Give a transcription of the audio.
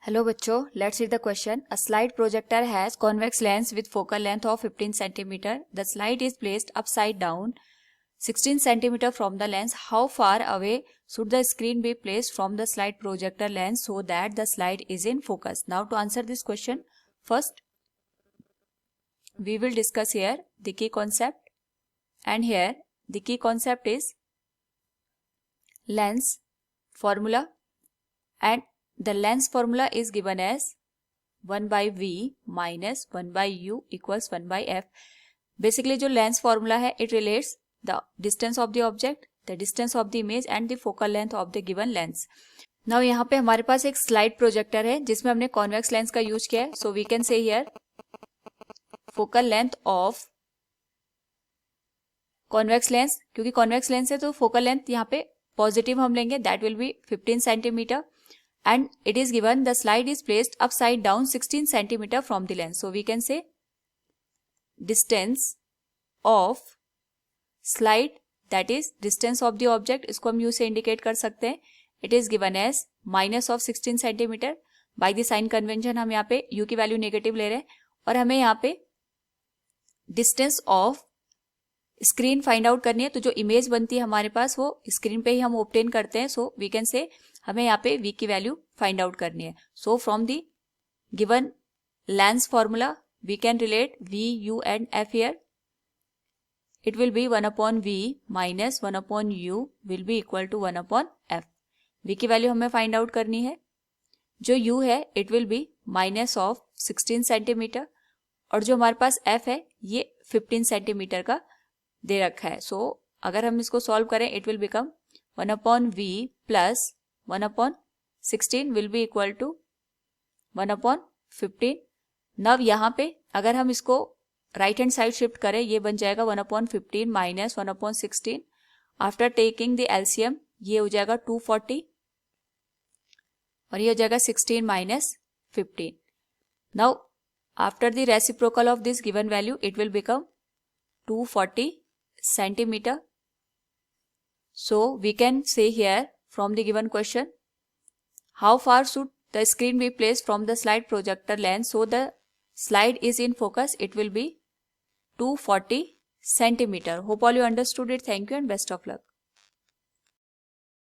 Hello बच्चों, let's read the question. A slide projector has convex lens with focal length of 15 cm. The slide is placed upside down 16 cm from the lens. How far away should the screen be placed from the slide projector lens so that the slide is in focus? Now to answer this question, first we will discuss here the key concept, and here the key concept is lens formula, and the lens formula is given as 1 by V minus 1 by U equals 1 by F. Basically जो lens formula है, it relates the distance of the object, the distance of the image and the focal length of the given lens. Now यहाँ पे हमारे पास एक slide projector है जिसमें हमने convex lens का यूज किया है. So we can say here focal length of convex lens, क्योंकि convex lens है तो focal length यहाँ पे पॉजिटिव हम लेंगे, that will be 15 cm. And it is given the slide is placed upside down 16 cm from the lens. So we can say distance of slide, that is distance of the object, इसको हम U से indicate कर सकते हैं. It is given as minus of 16 cm. By the sign convention हम यहाँ पे U की वैल्यू नेगेटिव ले रहे हैं और हमें यहाँ पे distance of screen find out करनी है. तो जो इमेज बनती है हमारे पास वो स्क्रीन पे ही हम ऑब्टेन करते हैं. सो वी कैन से हमें यहाँ पे v की वैल्यू फाइंड आउट करनी है. So from the given lens formula we can relate v, u and f here. It will be 1 upon v minus 1 upon u will be equal to 1 upon f. v की value हमें find out करनी है. जो u है it will be minus of 16 centimetre और जो हमारे पास f है ये 15 सेंटीमीटर का दे रखा है. सो अगर हम इसको सॉल्व करें it will become 1 upon v plus 1 upon 16 will be equal to 1 upon 15. Now यहाँ पे अगर हम इसको राइट हैंड साइड शिफ्ट करें ये बन जाएगा 1 upon 15 minus 1 upon 16. After taking the LCM ये हो जाएगा 240 और ये हो जाएगा 16 minus 15. Now after the reciprocal of this given value it will become 240 centimeter. So we can say here from the given question, how far should the screen be placed from the slide projector lens so the slide is in focus? It will be 240 centimeter. Hope all you understood it. Thank you and best of luck.